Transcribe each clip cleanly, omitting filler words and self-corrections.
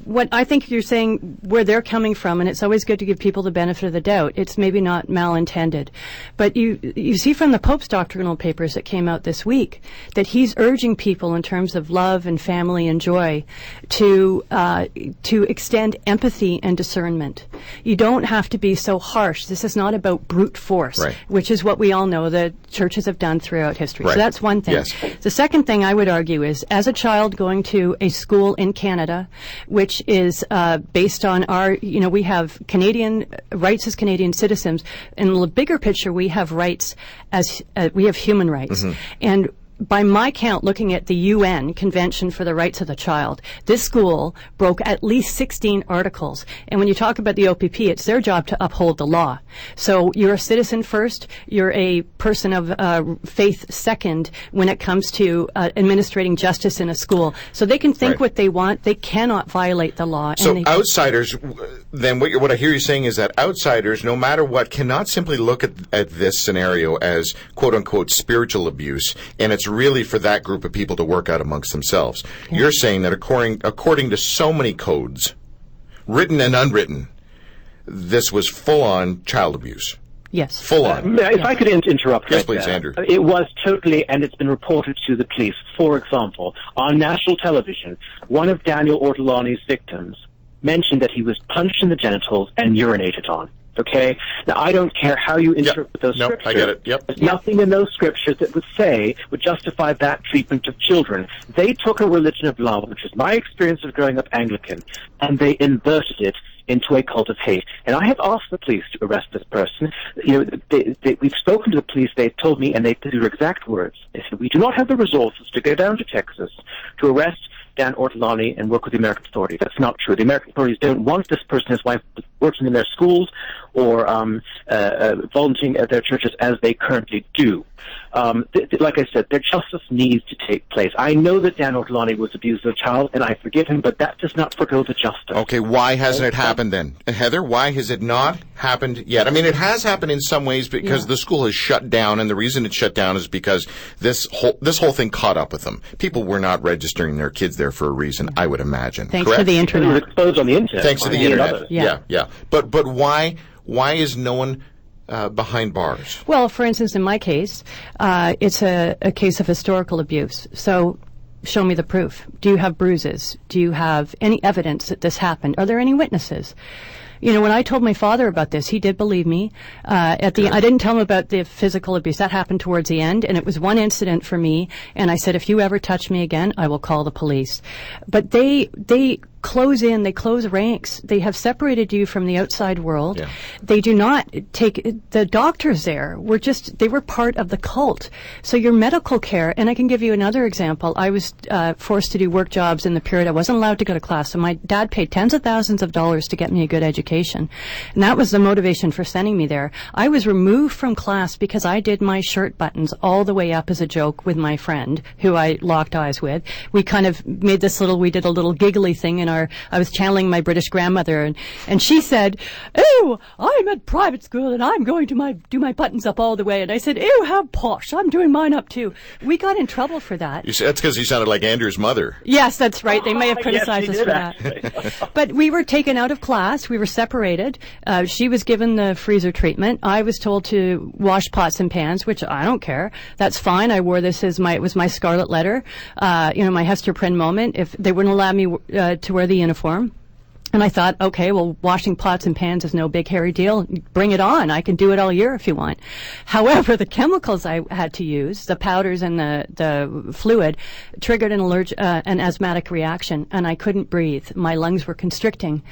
what I think you're saying, where they're coming from, and it's always good to give people the benefit of the doubt. It's maybe not malintended. But you see from the Pope's doctrinal papers that came out this week that he's urging people in terms of love and family and joy to extend empathy and discernment. You don't have to be so harsh. This is not about brute force, right, which is what we all know the churches have done throughout history. Right. So that's one thing. Yes. The second thing I would argue is, as a child going to a school in Canada, which is based on our, we have Canadian rights as Canadian citizens. In the bigger picture, we have rights as we have human rights. Mm-hmm. And by my count, looking at the UN Convention for the Rights of the Child, this school broke at least 16 articles. And when you talk about the OPP, it's their job to uphold the law. So you're a citizen first, you're a person of faith second when it comes to administrating justice in a school. So they can think right, what they want. They cannot violate the law. So outsiders, then what I hear you saying is that outsiders, no matter what, cannot simply look at this scenario as quote-unquote spiritual abuse, and it's really for that group of people to work out amongst themselves. Yeah. You're saying that according to so many codes, written and unwritten, this was full-on child abuse. Yes. Full-on. If I could interrupt. Yes, please, Andrew. It was totally, and it's been reported to the police. For example, on national television, one of Daniel Ortolani's victims mentioned that he was punched in the genitals and urinated on. Okay? Now, I don't care how you interpret those scriptures. I get it. Yep. There's nothing in those scriptures that would justify that treatment of children. They took a religion of love, which is my experience of growing up Anglican, and they inverted it into a cult of hate. And I have asked the police to arrest this person. We've spoken to the police. They've told me, and they did their exact words. They said, we do not have the resources to go down to Texas to arrest Dan Ortolani and work with the American authorities. That's not true. The American authorities don't want this person, his wife, working in their schools or volunteering at their churches as they currently do. Like I said, their justice needs to take place. I know that Dan Ortolani was abused as a child, and I forgive him, but that does not forego the justice. Okay, why hasn't it happened then? Heather, why has it not happened yet? I mean, it has happened in some ways because the school has shut down, and the reason it shut down is because this whole thing caught up with them. People were not registering their kids there for a reason, I would imagine. Thanks to the internet. It was exposed on the internet. Thanks to the internet. Yeah. But why is no one behind bars? Well, for instance, in my case, it's a case of historical abuse. So show me the proof. Do you have bruises? Do you have any evidence that this happened? Are there any witnesses? When I told my father about this, he did believe me. I didn't tell him about the physical abuse. That happened towards the end, and it was one incident for me. And I said, if you ever touch me again, I will call the police. But they close ranks. They have separated you from the outside world. Yeah. They do not take the doctors there. They were part of the cult. So your medical care, and I can give you another example. I was forced to do work jobs in the period I wasn't allowed to go to class. So my dad paid tens of thousands of dollars to get me a good education. And that was the motivation for sending me there. I was removed from class because I did my shirt buttons all the way up as a joke with my friend, who I locked eyes with. We kind of made we did a little giggly thing in I was channeling my British grandmother, and she said, "Oh, I'm at private school and I'm going to do my buttons up all the way." And I said, "Oh, how posh! I'm doing mine up too." We got in trouble for that. That's because you sounded like Andrew's mother. Yes, that's right. They may have criticized us for actually. that. But we were taken out of class. We were separated. She was given the freezer treatment. I was told to wash pots and pans, which I don't care. That's fine. I wore this as it was my scarlet letter, my Hester Prynne moment. If they wouldn't allow me to wear the uniform. And I thought, okay, well, washing pots and pans is no big hairy deal. Bring it on. I can do it all year if you want. However, the chemicals I had to use, the powders and the fluid, triggered an asthmatic reaction, and I couldn't breathe. My lungs were constricting.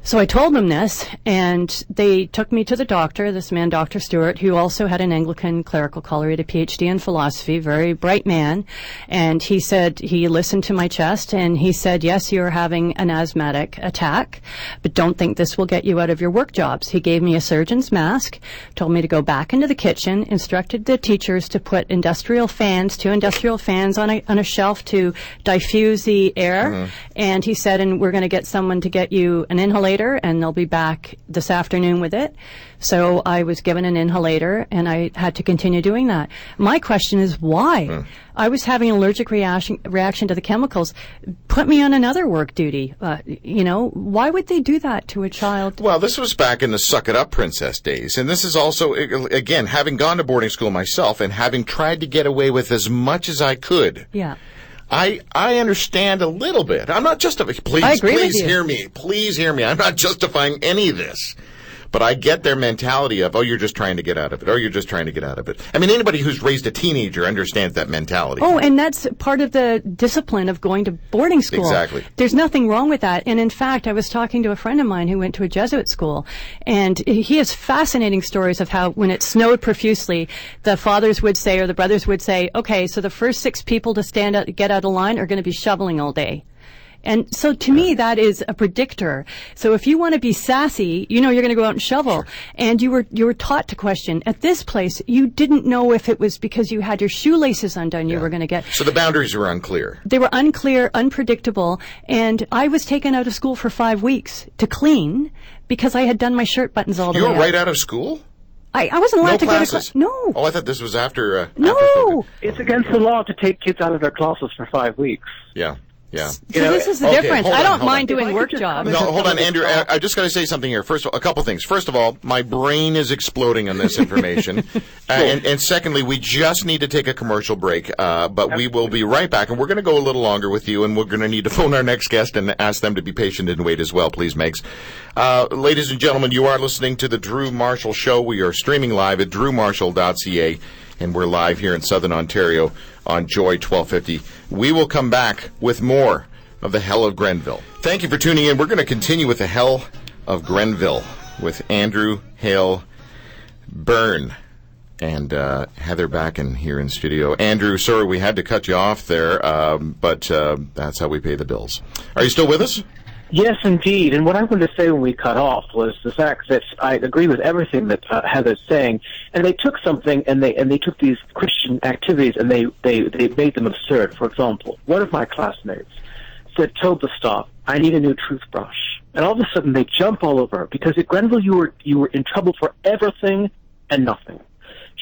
So I told them this, and they took me to the doctor, this man, Dr. Stewart, who also had an Anglican clerical collar. He had a PhD in philosophy, very bright man. And he said, he listened to my chest, and he said, yes, you're having an asthmatic attack, but don't think this will get you out of your work jobs. He gave me a surgeon's mask, told me to go back into the kitchen, instructed the teachers to put two industrial fans on a shelf to diffuse the air. Mm-hmm. And he said, and we're going to get someone to get you an inhalator inhalator, and they'll be back this afternoon with it. So I was given an inhalator, and I had to continue doing that. My question is why? I was having an allergic reaction to the chemicals. Put me on another work duty. Why would they do that to a child? Well, this was back in the suck it up princess days. And this is also, again, having gone to boarding school myself and having tried to get away with as much as I could. Yeah. I understand a little bit. I'm not justifying. Please hear me. Please hear me. I'm not justifying any of this. But I get their mentality of, you're just trying to get out of it. You're just trying to get out of it. I mean, anybody who's raised a teenager understands that mentality. Oh, and that's part of the discipline of going to boarding school. Exactly. There's nothing wrong with that. And in fact, I was talking to a friend of mine who went to a Jesuit school, and he has fascinating stories of how when it snowed profusely, the fathers would say, or the brothers would say, okay, so the first 6 people to get out of line are going to be shoveling all day. And so to me, that is a predictor. So if you want to be sassy, you're going to go out and shovel. Sure. And you were taught to question. At this place, you didn't know if it was because you had your shoelaces undone you were going to get. So the boundaries were unclear. They were unclear, unpredictable. And I was taken out of school for 5 weeks to clean because I had done my shirt buttons all the way You were up. right out of school? I wasn't allowed to classes. go to class. No. Oh, I thought this was after. No. It's against the law to take kids out of their classes for 5 weeks. Yeah. Yeah. So this is the difference. I don't mind doing work jobs. No, hold on, Andrew. I just got to say something here. First of all, a couple things. First of all, my brain is exploding on this information. And secondly, we just need to take a commercial break. But we will be right back. And we're going to go a little longer with you. And we're going to need to phone our next guest and ask them to be patient and wait as well, please, Megs. Ladies and gentlemen, you are listening to the Drew Marshal Show. We are streaming live at drewmarshal.ca. And we're live here in Southern Ontario on Joy 1250. We will come back with more of the Hell of Grenville. Thank you for tuning in. We're going to continue with the Hell of Grenville with Andrew Hale-Byrne and Heather Bakken here in studio. Andrew, sorry we had to cut you off there, but that's how we pay the bills. Are you still with us? Yes, indeed. And what I wanted to say when we cut off was the fact that I agree with everything that Heather's saying. And they took something and they took these Christian activities and they made them absurd. For example, one of my classmates told the staff, "I need a new toothbrush." And all of a sudden they jump all over her because at Grenville you were in trouble for everything and nothing.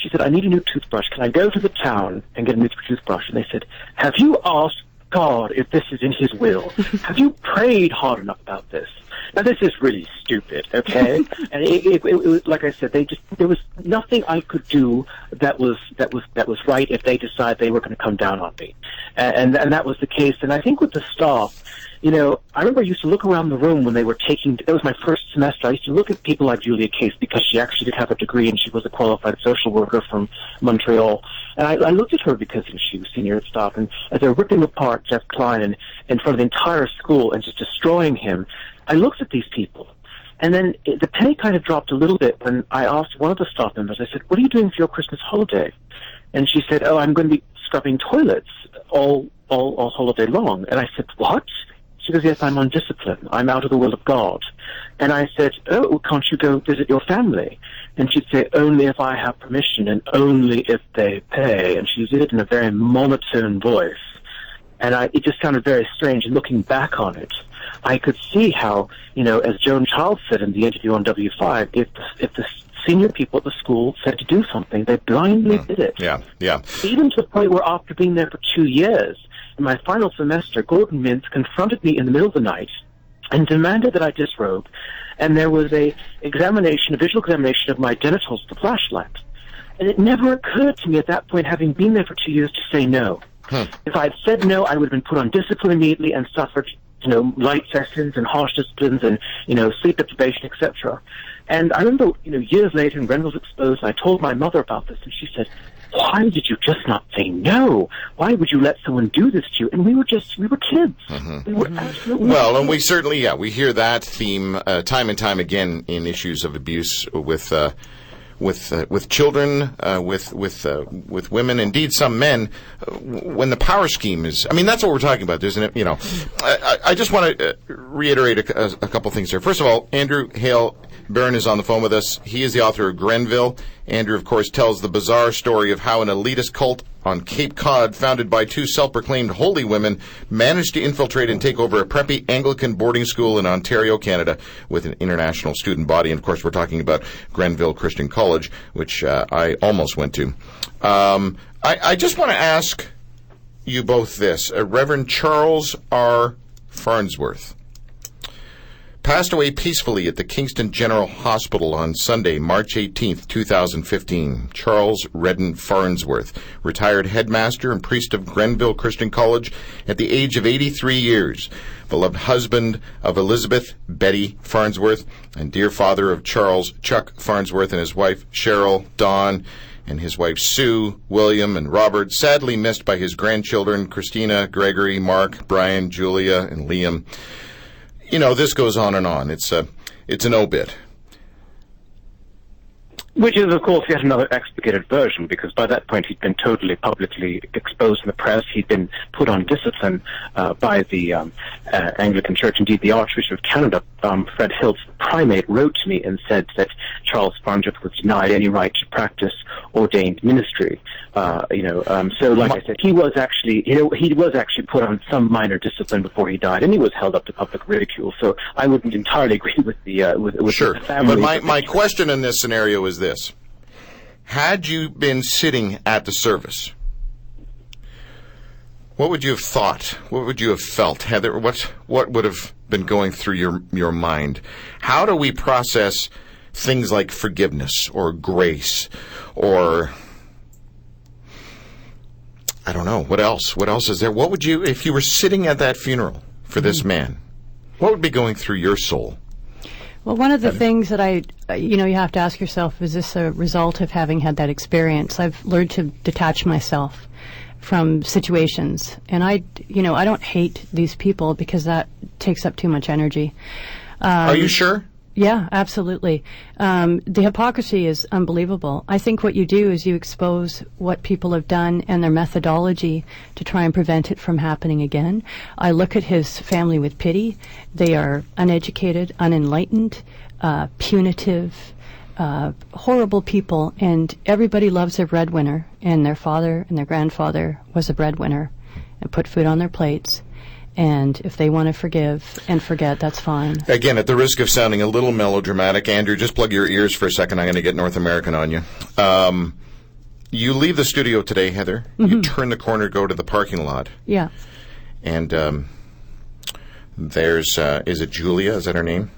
She said, "I need a new toothbrush. Can I go to the town and get a new toothbrush?" And they said, "Have you asked God if this is in his will? Have you prayed hard enough about this?" Now this is really stupid, okay? And it was, like I said, there was nothing I could do that was right if they decided they were going to come down on me, and that was the case. And I think with the staff, I remember I used to look around the room when they were that was my first semester. I used to look at people like Julia Case because she actually did have a degree and she was a qualified social worker from Montreal. And I looked at her because she was senior at staff, and as they were ripping apart Jeff Klein in front of the entire school and just destroying him, I looked at these people. And then the penny kind of dropped a little bit when I asked one of the staff members, I said, "What are you doing for your Christmas holiday?" And she said, "Oh, I'm going to be scrubbing toilets all holiday long." And I said, "What?" She goes, "Yes, I'm on discipline. I'm out of the will of God." And I said, "Oh, can't you go visit your family?" And she'd say, "Only if I have permission and only if they pay." And she did it in a very monotone voice. And it just sounded very strange. And looking back on it, I could see how, as Joan Child said in the interview on W5, if the senior people at the school said to do something, they blindly did it. Yeah, yeah. Even to the point where after being there for 2 years, in my final semester, Gordon Mintz confronted me in the middle of the night and demanded that I disrobe, and there was a visual examination of my genitals with a flashlight. And it never occurred to me at that point, having been there for 2 years, to say no. If I had said no, I would have been put on discipline immediately and suffered, light sessions and harsh disciplines and, sleep deprivation, etc. And I remember, years later, when Grenville was exposed, I told my mother about this, and she said, "Why did you just not say no? Why would you let someone do this to you?" And we were kids. Mm-hmm. We were absolutely well, and we certainly, we hear that theme time and time again in issues of abuse with children, with women, indeed some men, when the power scheme is. I mean, that's what we're talking about, isn't it? I just want to reiterate a couple things here. First of all, Andrew Hale-Byrne is on the phone with us. He is the author of Grenville. Andrew, of course, tells the bizarre story of how an elitist cult on Cape Cod, founded by two self-proclaimed holy women, managed to infiltrate and take over a preppy Anglican boarding school in Ontario, Canada, with an international student body. And, of course, we're talking about Grenville Christian College, which I almost went to. I just want to ask you both this. Reverend Charles R. Farnsworth passed away peacefully at the Kingston General Hospital on Sunday, March 18th, 2015. Charles Redden Farnsworth, retired headmaster and priest of Grenville Christian College at the age of 83 years, beloved husband of Elizabeth Betty Farnsworth, and dear father of Charles Chuck Farnsworth and his wife Cheryl, Dawn, and his wife Sue, William, and Robert, sadly missed by his grandchildren Christina, Gregory, Mark, Brian, Julia, and Liam. You know, this goes on and on. It's an obit. Which is, of course, yet another explicated version, because by that point he'd been totally publicly exposed in the press. He'd been put on discipline by the Anglican Church. Indeed, the Archbishop of Canada, Fred Hiltz, the primate, wrote to me and said that Charles Farnsworth was denied any right to practice ordained ministry. So like I said, he was actually put on some minor discipline before he died, and he was held up to public ridicule. So I wouldn't entirely agree with sure. The family. But my question in this scenario is this: had you been sitting at the service, what would you have thought? What would you have felt, Heather? What would have been going through your mind? How do we process things like forgiveness or grace or I don't know. What else? What else is there? What would you, if you were sitting at that funeral for this man, what would be going through your soul? Well, one of the things that you have to ask yourself, is this a result of having had that experience? I've learned to detach myself from situations. And I don't hate these people because that takes up too much energy. Are you sure? Yeah, absolutely. The hypocrisy is unbelievable. I think what you do is you expose what people have done and their methodology to try and prevent it from happening again. I look at his family with pity. They are uneducated, unenlightened, punitive, horrible people, and everybody loves a breadwinner, and their father and their grandfather was a breadwinner and put food on their plates. And if they want to forgive and forget, that's fine. Again, at the risk of sounding a little melodramatic, Andrew, just plug your ears for a second. I'm going to get North American on you. You leave the studio today, Heather. Mm-hmm. You turn the corner, go to the parking lot. Yeah. And there's, is it Julia? Is that her name?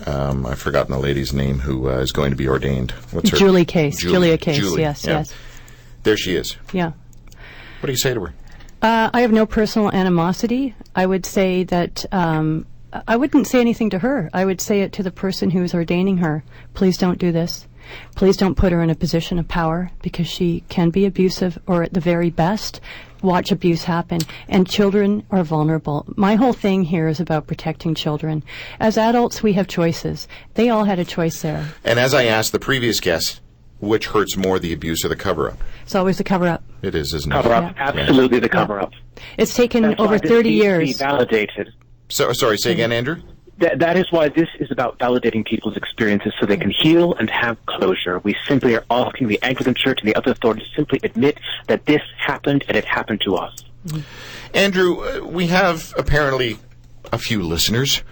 I've forgotten the lady's name who is going to be ordained. What's her? Julia Case. Yes, yeah. Yes. There she is. Yeah. What do you say to her? I have no personal animosity. I would say that I wouldn't say anything to her. I would say it to the person who is ordaining her. Please don't do this. Please don't put her in a position of power, because she can be abusive, or at the very best, watch abuse happen. And children are vulnerable. My whole thing here is about protecting children. As adults, we have choices. They all had a choice there. And as I asked the previous guest, which hurts more, the abuse or the cover-up? It's always the cover-up. It is, isn't it? Cover-up, yeah. Absolutely the cover-up. It's taken over 30 years. Be validated. So, sorry, say again, Andrew? That is why this is about validating people's experiences so they can heal and have closure. We simply are asking the Anglican Church and the other authorities to simply admit that this happened and it happened to us. Mm-hmm. Andrew, we have apparently a few listeners